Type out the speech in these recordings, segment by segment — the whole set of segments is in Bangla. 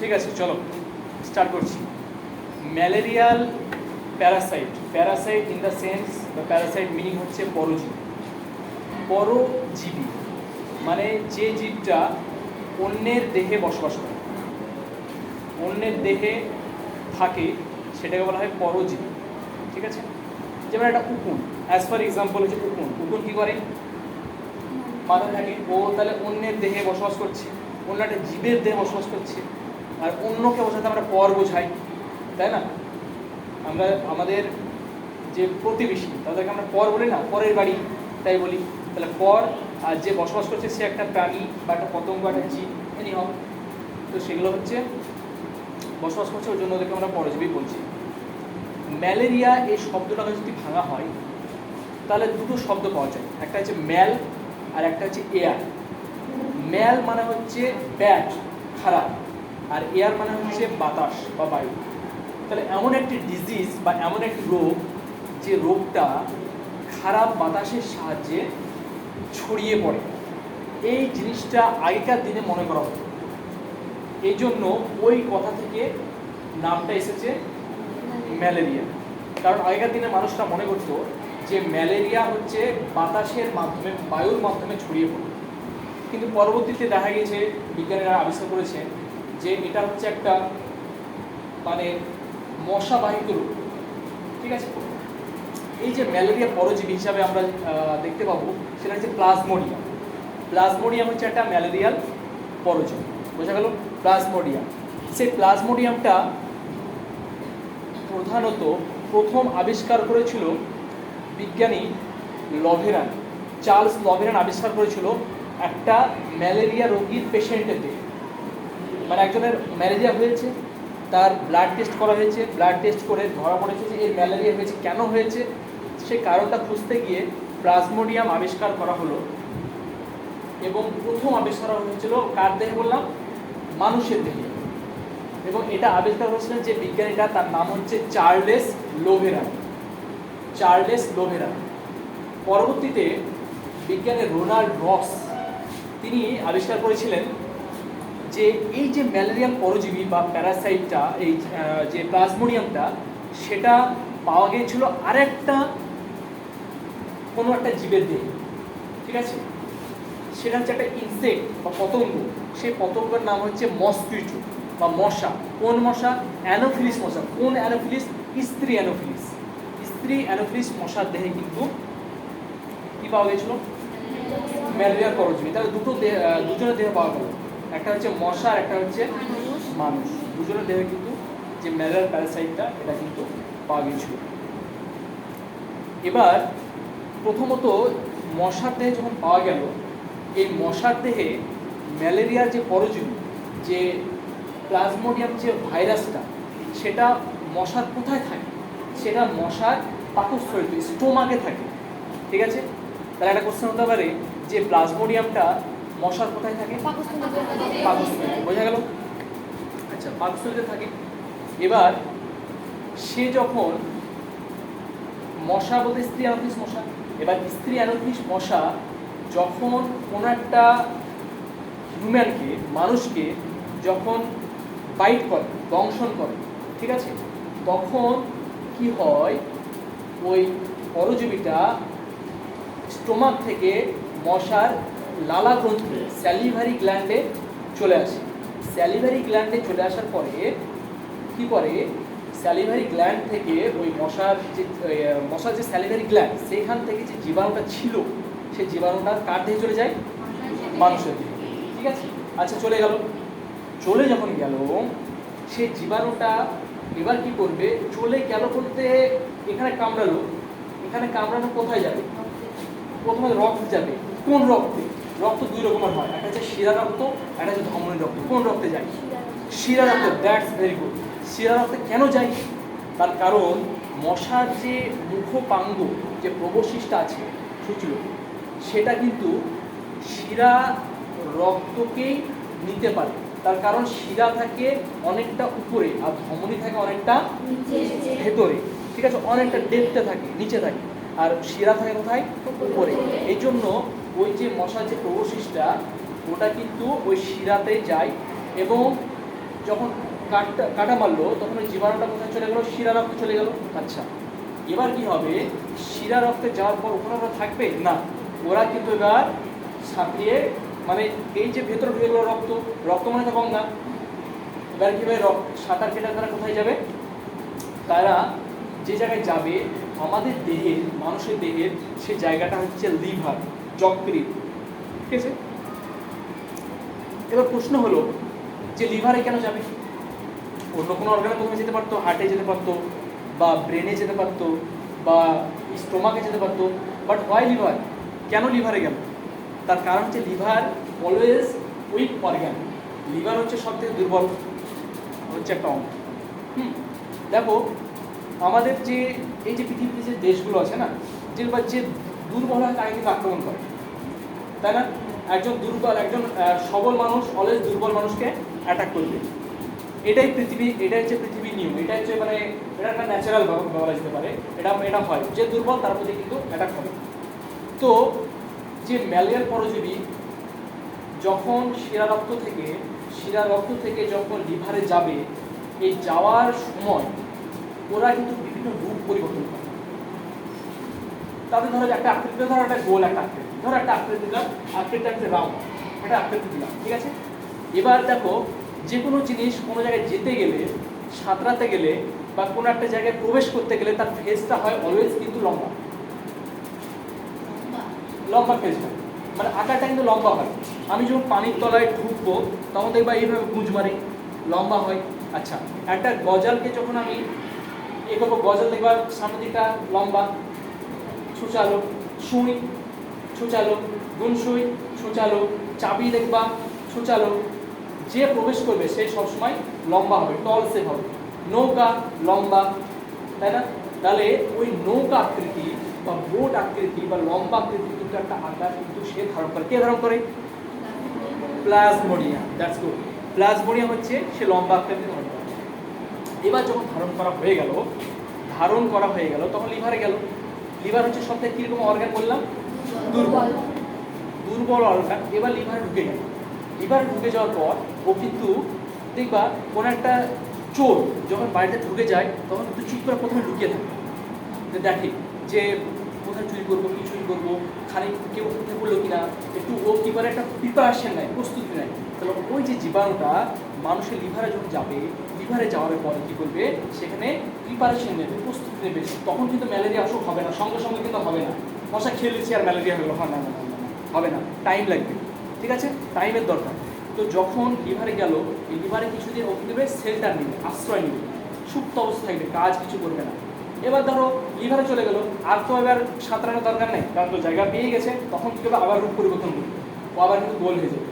ঠিক আছে, চলো স্টার্ট করছি। Malarial Parasite, Parasite in the sense বা প্যারাসাইট মিনিং হচ্ছে পরজীবী। পরজীবী মানে যে জীবটা অন্যের দেহে বসবাস করে, অন্যের দেহে থাকে, সেটাকে বলা হয় পরজীবী। ঠিক আছে, যেমন একটা উকুন, অ্যাজ ফর এক্সাম্পল হচ্ছে উকুন। উকুন কী করে? মাথা থাকে, ও তাহলে অন্যের দেহে বসবাস করছে, অন্য একটা জীবের দেহে বসবাস করছে। আর অন্যকে বোঝাতে আমরা পর বোঝাই, তাই না? আমরা আমাদের যে প্রতিবেশী তাদেরকে আমরা পর বলি না, পরের বাড়ি তাই বলি। তাহলে পর, আর যে বসবাস করছে সে একটা প্রাণী বা একটা পতঙ্গ, একটা জীব, এনি হোক, তো সেগুলো হচ্ছে বসবাস করছে, ওর জন্য ওদেরকে আমরা পরজীবী বলছি। ম্যালেরিয়া এই শব্দটাকে যদি ভাঙা হয় তাহলে দুটো শব্দ পাওয়া যায়, একটা হচ্ছে ম্যাল আর একটা হচ্ছে এয়ার। ম্যাল মানে হচ্ছে ব্যাড, খারাপ, আর এয়ার মানে হচ্ছে বাতাস বা বায়ু। তাহলে এমন একটি ডিজিজ বা এমন একটি রোগ, যে রোগটা খারাপ বাতাসের সাহায্যে ছড়িয়ে পড়ে, এই জিনিসটা আগেকার দিনে মনে করা হতো। এই জন্য ওই কথা থেকে নামটা এসেছে ম্যালেরিয়া। কারণ আগেকার দিনে মানুষরা মনে করতো যে ম্যালেরিয়া হচ্ছে বাতাসের মাধ্যমে, বায়ুর মাধ্যমে ছড়িয়ে পড়ে। কিন্তু পরবর্তীতে দেখা গেছে, বিজ্ঞানীরা আবিষ্কার করেছে যে এটা হচ্ছে একটা মানে মশাবাহিত রোগ। ঠিক আছে, এই যে ম্যালেরিয়া পরজীবী হিসাবে আমরা দেখতে পাবো, সেটা হচ্ছে প্লাজমোডিয়াম। প্লাজমোডিয়াম হচ্ছে একটা ম্যালেরিয়াল পরজীবী, বোঝা গেল? প্লাজমোডিয়াম। সেই প্লাজমোডিয়ামটা প্রধানত প্রথম আবিষ্কার করেছিল বিজ্ঞানী লভেরান, চার্লস লভেরান আবিষ্কার করেছিল একটা ম্যালেরিয়া রোগীর পেশেন্টের দেহে। মানে একজনের ম্যালেরিয়া হয়েছে, তার ব্লাড টেস্ট করা হয়েছে, ব্লাড টেস্ট করে ধরা পড়েছে যে এর ম্যালেরিয়া হয়েছে। কেন হয়েছে সে কারণটা খুঁজতে গিয়ে প্লাজমোডিয়াম আবিষ্কার করা হলো, এবং প্রথম আবিষ্কার হয়েছিল কার দেহে বললাম? মানুষের দেহে। এবং এটা আবিষ্কার করেছিলেন যে বিজ্ঞানীটা, তার নাম হচ্ছে চার্লেস লোভেরান। চার্লেস লোভেরান। পরবর্তীতে বিজ্ঞানী রোনাল্ড রস তিনি আবিষ্কার করেছিলেন যে এই যে ম্যালেরিয়াল পরজীবী বা প্যারাসাইটটা, এই যে প্লাজমোডিয়ামটা, সেটা পাওয়া গিয়েছিল আরেকটা কোনো একটা জীবের দেহে। ঠিক আছে, সেটা হচ্ছে একটা ইনসেক্ট বা পতঙ্গ। সেই পতঙ্গের নাম হচ্ছে মসকিটো বা মশা। কোন মশা? অ্যানোফিলিস মশা। কোন অ্যানোফিলিস? স্ত্রী অ্যানোফিলিস। স্ত্রী অ্যানোফিলিস মশার দেহে কিন্তু কি পাওয়া গেছিল? ম্যালেরিয়ার পরজীবী। তাহলে দুজনের দেহে পাওয়া গেল, একটা হচ্ছে মশা আর একটা হচ্ছে মানুষ। দুজনের দেহে কিন্তু যে ম্যালেরিয়ার প্যারাসাইটটা, এটা কিন্তু পাওয়া গিয়েছিল। এবার প্রথমত মশার দেহে যখন পাওয়া গেল, এই মশার দেহে ম্যালেরিয়ার যে পরজীবী, যে প্লাজমোডিয়াম যে ভাইরাসটা, সেটা মশার কোথায় থাকে? সেটা মশার পাকস্থলীতে, স্টোমাকে থাকে। ঠিক আছে, তাহলে একটা কোশ্চেন হতে পারে যে প্লাজমোডিয়ামটা মশার কোথায় থাকে? পাকস্থলীতে। বোঝা গেল? আচ্ছা, পাকস্থলীতে থাকে। এবার সে যখন মশা বলতে স্ত্রী অ্যানোফিলিস মশা, এবার স্ত্রী অ্যানোফিলিস মশা যখন কোনো একটা হিউম্যানকে, মানুষকে যখন বাইট করে, দংশন করে, ঠিক আছে, তখন কি হয়? ওই পরজীবীটা স্টোমাক থেকে মশার লালা গ্রন্থি, স্যালিভারি গ্ল্যান্ডে চলে আসে। স্যালিভারি গ্ল্যান্ডে চলে আসার পরে কি করে? স্যালিভারি গ্ল্যান্ড থেকে ওই মশার যে স্যালিভারি গ্ল্যান্ড, সেইখান থেকে যে জীবাণুটা ছিল, সেই জীবাণুটা কার দেহে চলে যায়? মানুষের দেহে। ঠিক আছে, আচ্ছা, চলে গেল। চলে যখন গেল, সেই জীবাণুটা এবার কি করবে? চলে গেল বলতে এখানে কামড়ালো, এখানে কামড়ানো কোথায় যাবে? প্রথমে রক্ত যাবে। কোন রক্তে? রক্ত দুই রকমের হয়, একটা হচ্ছে শিরা রক্ত, একটা হচ্ছে ধমনী রক্ত। কোন রক্তে যায়? শিরা রক্ত। That's very good. শিরা রক্তে কেন যায়? তার কারণ মশার যে মুখপাঙ্গ, যে প্রবশিষ্টা আছে সূচলো, সেটা কিন্তু শিরা রক্তকেই নিতে পারে। তার কারণ শিরা থাকে অনেকটা উপরে আর ধমনী থাকে অনেকটা ভেতরে। ঠিক আছে, অনেকটা ডেপথে থাকে, নিচে থাকে, আর শিরা থাকে কোথায়? উপরে। এই জন্য ওই যে মশার যে প্রবশিষ্টা, ওটা কিন্তু ওই শিরাতে যায় এবং যখন কাটা মারলো তখন ওই জীবাণুটা কোথায় চলে গেল, শিরা রক্তে চলে গেল। আচ্ছা, এবার কি হবে, শিরা রক্তে যাওয়ার পর ওখানে ওরা থাকবে না, ওরা কিন্তু এবার সাঁতরিয়ে মানে এই যে ভেতরে ঢুকে গেলো রক্ত, রক্ত মানে তো গঙ্গা, এবার কি হবে সাঁতার কেটে তারা কোথায় যাবে, তারা যে জায়গায় যাবে আমাদের দেহের, মানুষের দেহের সেই জায়গাটা হচ্ছে লিভার, যকৃৎ, ঠিক আছে। এবার প্রশ্ন হলো যে লিভারে কেন যাবে, অন্য কোনো অর্গানে কোথাও যেতে পারতো, হার্টে যেতে পারতো বা ব্রেনে যেতে পারতো বা স্টোমাকে যেতে পারতো, বাট হোয়াই লিভার, কেন লিভারে গেল? তার কারণ হচ্ছে liver always weak organ, liver হচ্ছে সব থেকে দুর্বল হচ্ছে একটা অঙ্গ। দেখো আমাদের যে এই যে পৃথিবীতে যে দেশগুলো আছে না, যে দুর্বল হয় তাকে কিন্তু আক্রমণ করে, তাই না? একজন দুর্বল, একজন সবল মানুষ অলওয়েজ দুর্বল মানুষকে অ্যাটাক করবে, এটাই পৃথিবী, এটা হচ্ছে পৃথিবীর নিয়ম, এটা হচ্ছে মানে এটা একটা ন্যাচারাল বলা যেতে পারে, এটা হয় যে দুর্বল তার প্রতি কিন্তু অ্যাটাক হবে। তো যে ম্যালেরিয়ার পরজীবী যখন শিরা রক্ত থেকে যখন লিভারে যাবে, এই যাওয়ার সময় ওরা কিন্তু বিভিন্ন রূপ পরিবর্তন করে। তাদের ধরো একটা আকৃতি, ধরো একটা গোল একটা আকৃতি, ধরো একটা আকৃতি দিলাম, আকৃতিটা একটা রাউন্ড, একটা আকৃতি দিলাম, ঠিক আছে। এবার দেখো যে কোনো জিনিস কোনো জায়গায় যেতে গেলে, সাঁতরাতে গেলে বা কোনো একটা জায়গায় প্রবেশ করতে গেলে তার ফেসটা হয় অলওয়েজ কিন্তু লম্বা ফেস হয়, মানে আকারটা কিন্তু লম্বা হয়। আমি যখন পানির তলায় ঢুকবো তখন দেখবা এইভাবে গুঁজ মারে, লম্বা হয়। আচ্ছা, একটা গজালকে যখন আমি এ করবো, গজাল দেখবা সামনের দিকটা লম্বা, ছুচালো, সুই ছুচালো, গুনসুই ছুচালো, চাবি দেখবা ছুচালো, যে প্রবেশ করবে সে সবসময় লম্বা হবে, টল শেপ হবে। নৌকা লম্বা, তাই না? তাহলে ওই নৌকা আকৃতি বা বোট আকৃতি বা লম্বা আকৃতি কিন্তু একটা আকার কিন্তু সে ধারণ করে। কে ধারণ করে? প্লাজমোডিয়াম। That's good. প্লাজমোডিয়াম হচ্ছে সে লম্বা আকৃতি ধারণ করে। এবার যখন ধারণ করা হয়ে গেল তখন লিভারে গেল। লিভার হচ্ছে সব থেকে কিরকম অর্গান বললাম? দুর্বল অর্গান। এবার লিভারে ঢুকে গেল। লিভারে ঢুকে যাওয়ার পর ও কিন্তু দেখবা কোনো একটা চোর যখন বাড়িতে ঢুকে যায় তখন কিন্তু চুপ করে প্রথমে লুকিয়ে থাকে, দেখে যে কোথায় চুরি করবো, কি চুরি করবো, খানিক কেউ উঠে পড়লো কিনা, একটু ও কী করে একটা প্রিপারেশন নেয়, প্রস্তুতি নেয়। তাহলে ওই যে জীবাণুটা মানুষের লিভারে যখন যাবে, লিভারে যাওয়ার পরে কী করবে, সেখানে প্রিপারেশন নেবে, প্রস্তুতি নেবে। তখন কিন্তু ম্যালেরিয়া অসুখ হবে না, সঙ্গে সঙ্গে কিন্তু হবে না, মশা খেয়ে দিচ্ছি আর ম্যালেরিয়া হয়ে গেলো, না, হবে না, টাইম লাগবে, ঠিক আছে, টাইমের দরকার। তো যখন লিভারে গেল, এই লিভারে কিছুদিন ও দেবে, শেল্টার নেবে, আশ্রয় নেবে, সুপ্ত অবস্থা থাকবে, কাজ কিছু করবে না। এবার ধরো লিভারে চলে গেল, আর তো এবার সাঁতরানোর দরকার নেই, কারণ তো জায়গা পেয়ে গেছে, তখন কী হবে, আবার রূপ পরিবর্তন করবে, ও আবার কিন্তু গোল হয়ে যাবে।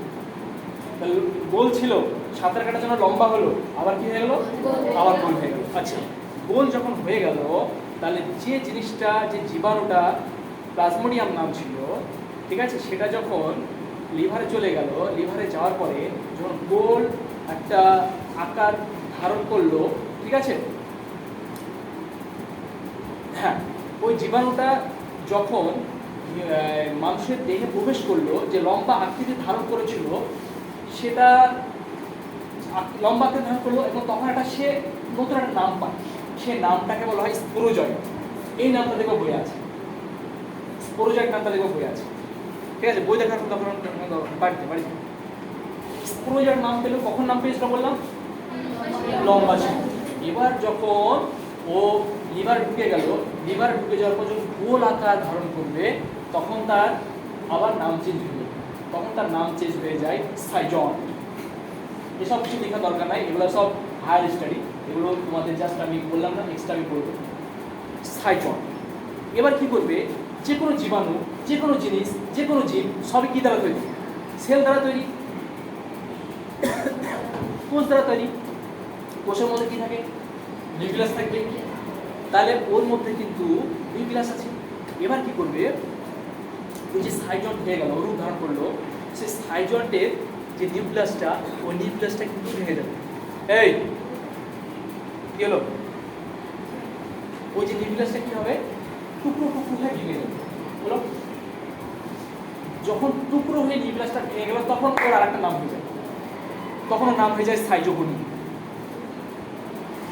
তাহলে গোল ছিল, সাঁতার কাটার জন্য লম্বা হলো, আবার কি হয়ে গেলো, আবার গোল হয়ে গেল। আচ্ছা, গোল যখন হয়ে গেল, তাহলে যে জিনিসটা, যে জীবাণুটা প্লাজমোডিয়াম নাম ছিল, ঠিক আছে, সেটা যখন লিভারে চলে গেল, লিভারে যাওয়ার পরে যখন গোল একটা আকার ধারণ করলো, ঠিক আছে, হ্যাঁ, ওই জীবাণুটা যখন মানুষের দেহে প্রবেশ করলো, যে লম্বা আকৃতি ধারণ করেছিল, সেটা লম্বা আকৃতি ধারণ করলো এবং তখন একটা সে নতুন একটা নাম পায়, সে নামটাকে বলা হয় স্পোরোজয়েড। এই নামটা দেখো বই আছে, স্পোরোজয়েড নামটা দেখো বই আছে, ঠিক আছে, বই দেখার তখন বাড়িতে স্পোরোজয়েড নাম পেলো, কখন নাম পেয়েছিল বললাম, লম্বা ছিল। এবার যখন ও লিভার ঢুকে গেল, লিভার ঢুকে যাওয়ার পর যখন গোল আকার ধারণ করবে, তখন তার আবার নাম চেঞ্জ হয়ে যাবে, তখন তার নাম চেঞ্জ হয়ে যায় সাইজন। এসব কিছু লেখা দরকার নাই, এগুলো সব হায়ার স্টাডি, এগুলো তোমাদের জাস্ট আমি বললাম না, এক্সট্রা আমি করবো। সাইজন এবার কি করবে, যে কোনো জীবাণু, যে কোনো জিনিস, যে কোনো জীব, সবই কী দ্বারা তৈরি? সেল দ্বারা তৈরি, কোষ দ্বারা তৈরি। কোষের মধ্যে কি থাকে? নিউক্লিয়াস থাকবে, তাহলে ওর মধ্যে কিন্তু নিউক্লিয়াস আছে। এবার কি করবে, ওই যে সাইজন্ট হয়ে গেল, রূপ ধারণ করলো, সেই সাইজন্টের যে নিউক্লিয়াসটা, ওই নিউক্লিয়াসটা কিন্তু ভেঙে যাবে। এই কি হলো, ওই যে নিউক্লিয়াসটা কি হবে, টুকরো টুকরো হয়ে ভেঙে যাবে। বলো, যখন টুকরো হয়ে নিউক্লিয়াসটা ভেঙে গেল, তখন ওর আর একটা নাম হয়ে যায়, তখন ওর নাম হয়ে যায় সাইজোগোনি।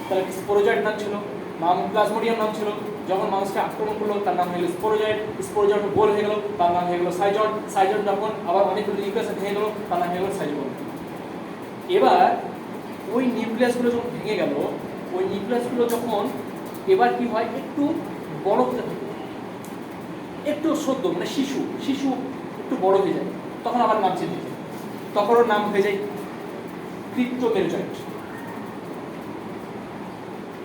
তাহলে স্পোরোজয়েড নাম ছিল, নাম প্লাজমোডিয়াম নাম ছিল, যখন মানুষকে আক্রমণ করলো তার নাম হয়ে গেল স্পোরোজয়েড, স্পোরোজয়েড গোল হয়ে গেল তার নাম হয়ে গেল সাইজয়েড, সাইজয়েড যখন আবার অনেকগুলো নিউক্লিয়াসে ভেঙে গেল তার নাম হয়ে গেল সাইজোগোন। এবার ওই নিউক্লিয়াসগুলো যখন ভেঙে গেল, ওই নিউক্লিয়াসগুলো যখন এবার কি হয় একটু বড় হতে থাকে, একটু সদ্য মানে শিশু শিশু একটু বড় হয়ে যায়, তখন আবার নাম চেঞ্জ হয়ে যায়, তখন ওর নাম হয়ে যায় ক্রিপ্টোমেরোজয়েড,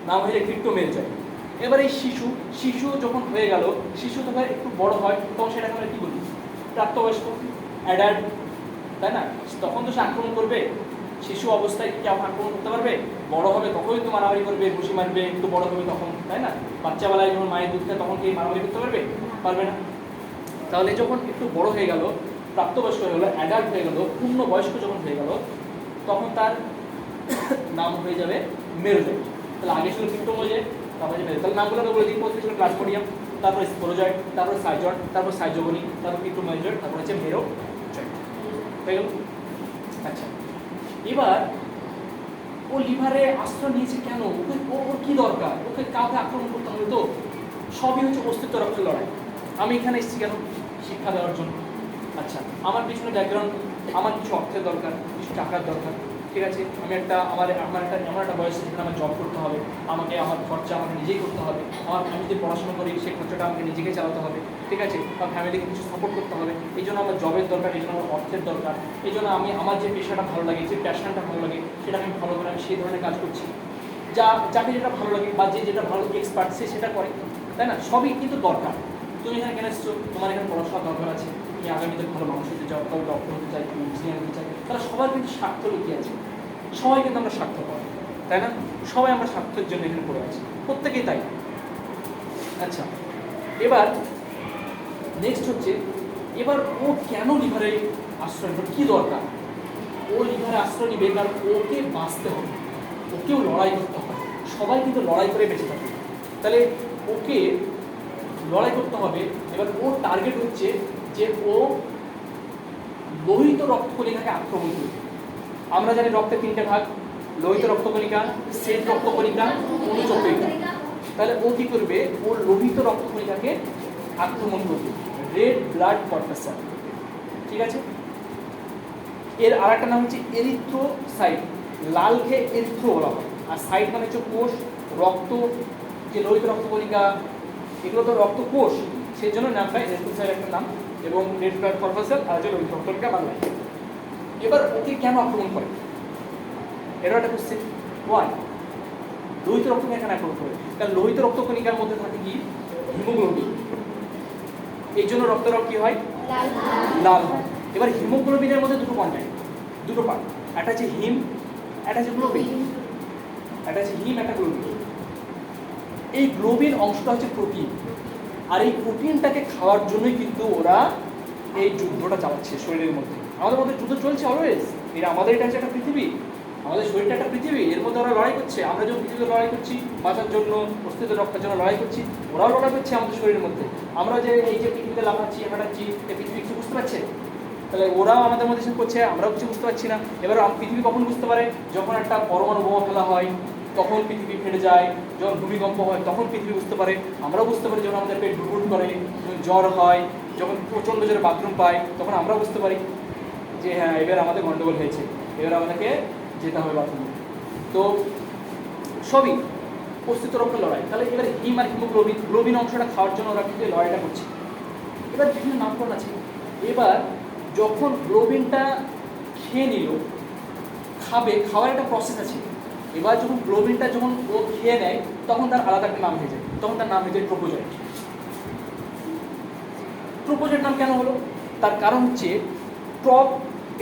নাম হয়ে যায় ক্রিপ্টোমেরোজয়েড। এবার এই শিশু শিশু যখন হয়ে গেল, শিশু যখন একটু বড় হয় তখন সেটাকে আমরা কি বলি, প্রাপ্তবয়স্ক, অ্যাডাল্ট, তাই না? তখন তো সে আক্রমণ করবে, শিশু অবস্থায় কি আক্রমণ করতে পারবে? বড় হবে তখনই তো মারামারি করবে, ঘুষি মারবে, একটু বড় হবে তখন, তাই না? বাচ্চাবেলায় যখন মায়ের দুধ খায় তখন কি মারামারি করতে পারবে? পারবে না। তাহলে যখন একটু বড় হয়ে গেল, প্রাপ্তবয়স্ক হয়ে গেলো, অ্যাডাল্ট হয়ে গেল, পূর্ণবয়স্ক যখন হয়ে গেল, তখন তার নাম হয়ে যাবে মেরোজয়েড। তাহলে আগে ছিল ক্রিপ্টোমেরোজয়েড, তারপরে মেরোজয়েড। তাহলে নামগুলো আমরা বলে দিই, প্রথমে ছিল প্লাজমোডিয়াম, তারপরে স্পোরোজয়েড, তারপরে সাইজয়েড, তারপর সাইজোগোনি, তারপর ক্রিপ্টোমেরোজয়েড, তারপর হচ্ছে মেরোজয়েড। হয়ে গেল? আচ্ছা, এবার ও লিভারে আশ্রয় নিয়েছে কেন? ওর কি দরকার? ওকে কাউকে আক্রমণ করতে হবে তো? সবই হচ্ছে অস্তিত্ব রক্ষার লড়াই। আমি এখানে এসেছি কেন? শিক্ষা দেওয়ার জন্য। আচ্ছা, আমার পিছনে ব্যাকগ্রাউন্ড, আমার কিছু অর্থের দরকার, কিছু টাকার দরকার, ঠিক আছে? আমি আমার একটা এমন একটা বয়সে যেখানে আমার জব করতে হবে, আমাকে আমার খরচা আমাকে নিজেই করতে হবে, আমার ফ্যামিলিতে পড়াশোনা করি সেই খরচাটা আমাকে নিজেকে চালাতে হবে, ঠিক আছে? বা ফ্যামিলিকে কিছু সাপোর্ট করতে হবে, এই জন্য আমার জবের দরকার, এই জন্য আমার অর্থের দরকার, এই জন্য আমি আমার যে পেশাটা ভালো লাগে, যে প্যাশনটা ভালো লাগে সেটা আমি ভালো করে আমি সেই ধরনের কাজ করছি। যাকে যেটা ভালো লাগে বা যে যেটা ভালো এক্সপার্ট সে সেটা করে, তাই না? সবই কিন্তু দরকার। তুমি এখানে কেন এসছো? তোমার এখানে পড়াশোনার দরকার আছে, তুমি আগামীতে ভালো মানুষ হতে চাও, কেউ ডক্টর হতে চাই, কেউ ইঞ্জিনিয়ার হতে চাই, তারা সবার কিন্তু স্বার্থ লুকিয়ে আছে। সবাই কিন্তু আমরা স্বার্থপর, তাই না? সবাই আমরা স্বার্থের জন্য এখানে পড়ে আছি, প্রত্যেকেই তাই। আচ্ছা, এবার নেক্সট হচ্ছে, এবার ও কেন লিভারে আশ্রয় নেবে, কী দরকার? ও লিভারে আশ্রয় নিবে কারণ ওকে বাঁচতে হবে, ওকেও লড়াই করতে হবে। সবাই কিন্তু লড়াই করে বেঁচে থাকে, তাহলে ওকে লড়াই করতে হবে। এবার ওর টার্গেট হচ্ছে যে ও লোহিত রক্তকণিকাকে আক্রমণ করবে। আমরা জানি রক্তের তিনটে ভাগ, লোহিত রক্তকণিকা, শ্বেত রক্তকণিকা, অনুচক্রিকা। তাহলে ও কি করবে? ও লোহিত রক্তকণিকাকে আক্রমণ করবে, রেড ব্লাড কর্পাসাল, ঠিক আছে? এর আর একটা নাম হচ্ছে এরিথ্রোসাইট, লালকে এরিথ্রো বলা হয়, আর সাইট মানে হচ্ছে কোষ, রক্ত, যে লোহিত রক্তকণিকা এগুলো তো রক্ত কোষ, সেই জন্য নামটা এরিথ্রোসাইট একটা নাম, এবং রেড ব্লাড কর্পাসাল আর যে লোহিত রক্তকণিকা বাংলায়। এবার ওকে কেন আক্রমণ করে? এটা একটা কোশ্চেন, ওয়াই লোহিত রক্তকণিকা কেন আক্রমণ করে? কারণ লোহিত রক্তকণিকার মধ্যে থাকে কি? হিমোগ্লোবিন, এই জন্য রক্তরং কি হয়? লাল হয়। এবার হিমোগ্লোবিনের মধ্যে দুটো কন্টেন্ট, দুটো পার্ট, একটা হচ্ছে হিম, একটা হচ্ছে গ্লোবিন, একটা হচ্ছে হিম, একটা গ্লোবিন। এই গ্লোবিন অংশটা হচ্ছে প্রোটিন, আর এই প্রোটিনটাকে খাওয়ার জন্যই কিন্তু ওরা এই যুদ্ধটা চালাচ্ছে শরীরের মধ্যে। আমাদের মধ্যে যুদ্ধ চলছে অলওয়েজ, এটা আমাদের, এটা হচ্ছে একটা পৃথিবী, আমাদের শরীরটা একটা পৃথিবী, এর মধ্যে ওরা লড়াই করছে। আমরা যখন পৃথিবীতে লড়াই করছি বাঁচার জন্য, অস্তিত্ব রক্ষার জন্য লড়াই করছি, ওরাও লড়াই করছে আমাদের শরীরের মধ্যে। আমরা যে এই যে পৃথিবীতে লাফাচ্ছি, হাঁটাচ্ছি, এই পৃথিবী কিছু বুঝতে পারছে? তাহলে ওরাও আমাদের মধ্যে কিছু করছে, আমরাও কিছু বুঝতে পারছি না। এবার পৃথিবী কখন বুঝতে পারে? যখন একটা পরমাণু বোমা ফেলা হয় তখন পৃথিবী ফেটে যায়, যখন ভূমিকম্প হয় তখন পৃথিবী বুঝতে পারে, আমরাও বুঝতে পারি। যখন আমাদের পেট গুড়গুড় করে, যখন জ্বর হয়, যখন প্রচণ্ড জোরে বাথরুম পাই, তখন আমরাও বুঝতে পারি যে হ্যাঁ এবার আমাদের গন্ডগোল হয়েছে, এবার আমাদেরকে যেতে হবে বাথরুমে। তো সবই অস্তিত্ব রক্ষার লড়াই। তাহলে এবার হিম আর হিমোগ্লোবিন, গ্লোবিন অংশটা খাওয়ার জন্য ওরা কিন্তু লড়াইটা করছে। এবার বিভিন্ন নামকরণ আছে। এবার যখন গ্লোবিনটা খেয়ে নিল, খাবে, খাওয়ার একটা প্রসেস আছে। এবার যখন গ্লোবিনটা যখন ও খেয়ে নেয় তখন তার আলাদা একটা নাম হয়ে যায়, তখন তার নাম হয়ে যায় ট্রোপোজয়েড। ট্রোপোজয়েড নাম কেন হলো? তার কারণ হচ্ছে ট্রপ,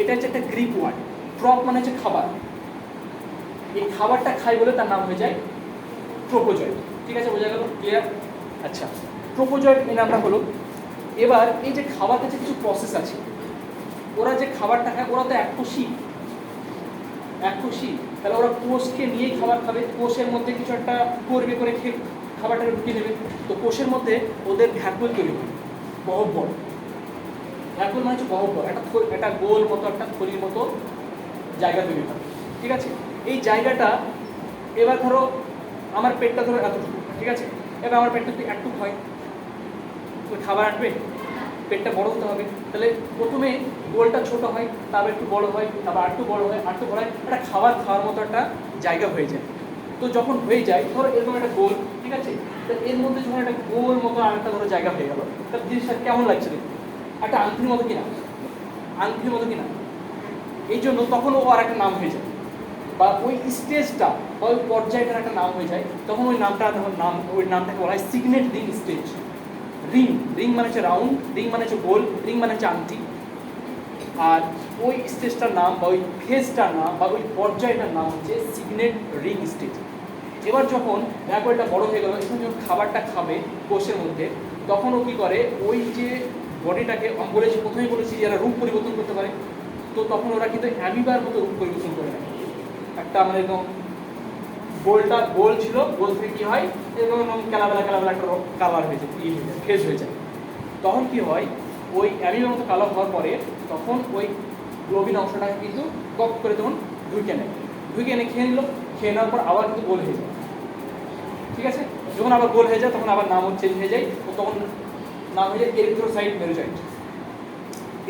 এটা হচ্ছে একটা গ্রিক ওয়ার্ড, ট্রপ মানে হচ্ছে খাবার, এই খাবারটা খাই বলে তার নাম হয়ে যায় ট্রোপোজয়েড। ঠিক আছে, বোঝা গেল? ক্লিয়ার? আচ্ছা, ট্রোপোজয়েড এই নামটা হলো। এবার এই যে খাবার কাছে কিছু প্রসেস আছে, ওরা যে খাবারটা খায়, ওরা তো এককোষী, তাহলে ওরা কোষকে নিয়েই খাবার খাবে, কোষের মধ্যে কিছু একটা করবে, করে খেয়ে খাবারটাকে ঢুকিয়ে নেবে। তো কোষের মধ্যে ওদের ভ্যাকুল তৈরি হয়, গহ্বর। ভ্যাকুল মানে হচ্ছে গহ্বর, একটা গোল মতো, একটা থলির মতো জায়গা তৈরি হয়, ঠিক আছে? এই জায়গাটা এবার ধরো আমার পেটটা ধরো এতটুকু, ঠিক আছে, এবার আমার পেটটা যদি একটু হয়, ওই খাবার আনবে, পেটটা বড় হতে হবে, তাহলে প্রথমে গোলটা ছোট হয়, তারপর একটু বড় হয়, তারপর আরেকটু বড় হয়, আরেকটু বড় হয়, একটা খাওয়ার মতো একটা জায়গা হয়ে যায়। তো যখন হয়ে যায় ধরো এরকম একটা গোল, ঠিক আছে, তো এর মধ্যে যখন একটা গোল মতো আর একটা ধরো জায়গা হয়ে গেল, তার জিনিসটা কেমন লাগছে দেখতে? একটা আংটির মতো কিনা, আংটির মতো কিনা, এই জন্য তখন ও আর একটা নাম হয়ে যায়, বা ওই স্টেজটা বা ওই পর্যায়টার একটা নাম হয়ে যায়, তখন ওই নামটা ওই নামটাকে বলা হয় signet ring stage. Ring, ring মানে হচ্ছে রাউন্ড, রিং মানে হচ্ছে গোল, রিং মানে হচ্ছে আংটি। আর ওই স্টেজটার নাম বা ওই ফেজটার নাম বা ওই পর্যায়টার নাম হচ্ছে সিগনেট রিং স্টেজ। এবার যখন অ্যাপলটা বড় হয়ে গেল, এখন যখন খাবারটা খাবে কোষের মধ্যে, তখন ও কী করে, ওই যে বডিটাকে বলেছি প্রথমেই বলেছি যারা রূপ পরিবর্তন করতে পারে, তো তখন ওরা কিন্তু অ্যামিবার মতো রূপ পরিবর্তন করে নেয়। একটা মানে একদম গোলটা গোল ছিল, গোল থেকে কী হয় এরকম কালাবেলা একটা কালার হয়ে যায়, ফেজ হয়ে যায়। তখন কি হয়, ওই অ্যামিবার মতো কালার হওয়ার পরে তখন ওই গ্লোবিন অংশটাকে কিন্তু কপ করে তখন ঢুকে নেয়, ঢুকে এনে খেয়ে নিল, খেয়ে নেওয়ার পর আবার কিন্তু গোল হয়ে যায়, ঠিক আছে। যখন আবার গোল হয়ে যায় তখন আবার নাম চেঞ্জ হয়ে যায়, তখন নাম হয়ে যায় এরিথ্রোসাইট মেরোজয়েড।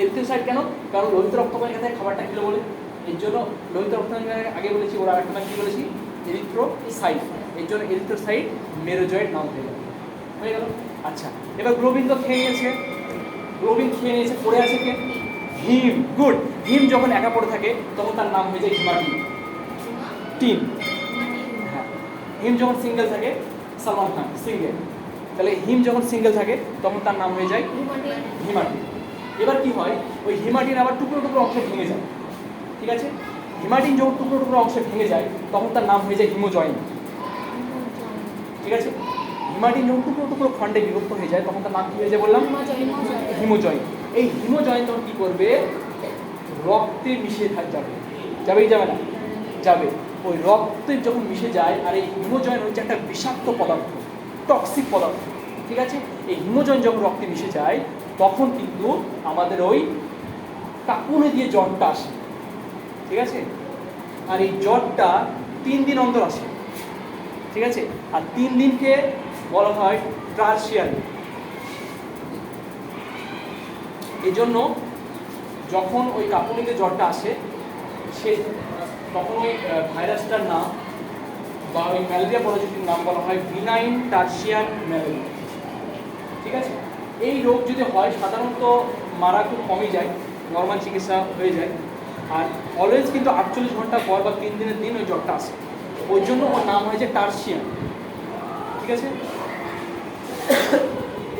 এরিথ্রোসাইট কেন? কারণ লোহিত রক্তকণিকা থেকে খাবারটা খেলো বলে, এর জন্য লোহিত রক্তকণিকা আগে বলেছি, ওরা একটা নাম কী বলেছি, এরিথ্রোসাইট, এর জন্য এরিথ্রোসাইট মেরোজয়েড নাম হয়ে গেল। আচ্ছা, এবার গ্লোবিন তো খেয়ে নিয়েছে, গ্লোবিন খেয়ে নিয়েছে, পড়ে আছে কে? হিম। গুড। হিম যখন একা পড়ে থাকে তখন তার নাম হয়ে যায় হিমাটিন। টিন, হ্যাঁ। হিম যখন সিঙ্গেল থাকে, সালমান খান সিঙ্গেল, তাহলে হিম যখন সিঙ্গেল থাকে তখন তার নাম হয়ে যায় হিমাটিন। এবার কি হয়, ওই হিমাটিন আবার টুকরো টুকরো অংশে ভেঙে যায়, ঠিক আছে। হিমাটিন যখন টুকরো টুকরো অংশে ভেঙে যায় তখন তার নাম হয়ে যায় হিমোজয়েন, ঠিক আছে। হিমাটিন যখন টুকরো টুকরো খণ্ডে বিভক্ত হয়ে যায় তখন তার নাম কী হয়ে যায় বললাম? হিমোজয়েন। এই হিমোজয়েন তখন কী করবে, রক্তে মিশে যাবে, যাবেই যাবে না? যাবে। ওই রক্তে যখন মিশে যায়, আর এই হিমোজয়েন হচ্ছে একটা বিষাক্ত পদার্থ, টক্সিক পদার্থ, ঠিক আছে। এই হিমোজয়েন যখন রক্তে মিশে যায় তখন কিন্তু আমাদের ওই কাঁপুনি দিয়ে জ্বরটা আসে, ঠিক আছে। আর এই জ্বরটা 3 দিন অন্তর আসে, ঠিক আছে। আর 3 দিনকে বলা হয় টার্সিয়ারি। এই জন্য যখন ওই কাঁপুনিতে জ্বরটা আসে, সে তখন ওই ভাইরাসটার নাম বা ওই ম্যালেরিয়া পরজীবীর নাম বলা হয় ভিনাইন টার্সিয়ান ম্যালেরিয়া, ঠিক আছে। এই রোগ যদি হয় সাধারণত মারা খুব কমই যায়, নর্মাল চিকিৎসা হয়ে যায়। আর অলওয়েজ কিন্তু 48 ঘন্টা পর বা 3 দিনের দিন ওই জ্বরটা আসে, ওই জন্য ওর নাম হয়েছে টার্সিয়ান, ঠিক আছে।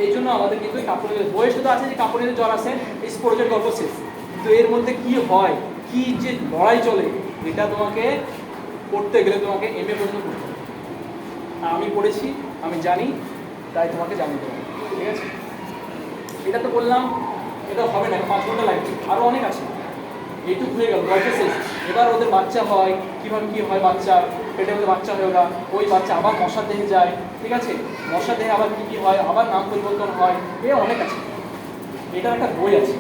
এই জন্য আমাদের কিন্তু কাঁপুনিতে বয়স তো আছে যে কাঁপুনিতে জ্বর আসে, স্পোরজের গল্প শেষ। কিন্তু এর মধ্যে কি হয়, কি যে লড়াই চলে, এটা তোমাকে পড়তে গেলে তোমাকে MA পর্যন্ত পড়তে হবে। আমি পড়েছি, আমি জানি, তাই তোমাকে জানিয়ে দেবো, ঠিক আছে। এটা তো বললাম, এটা হবে না, 5 ঘন্টা লাগবে, আরও অনেক আছে। এইটুকু হয়ে গেল, গল্প শেষ। এবার ওদের বাচ্চা হয়, কীভাবে কী হয় বাচ্চা, পেটের মধ্যে বাচ্চা হয়ে ওরা, ওই বাচ্চা আবার মশার দেহে যায়, ঠিক আছে। মশার দেহে আবার কী কী হয়, আবার নাম পরিবর্তন হয়, এ অনেক আছে, এটার একটা বই আছে।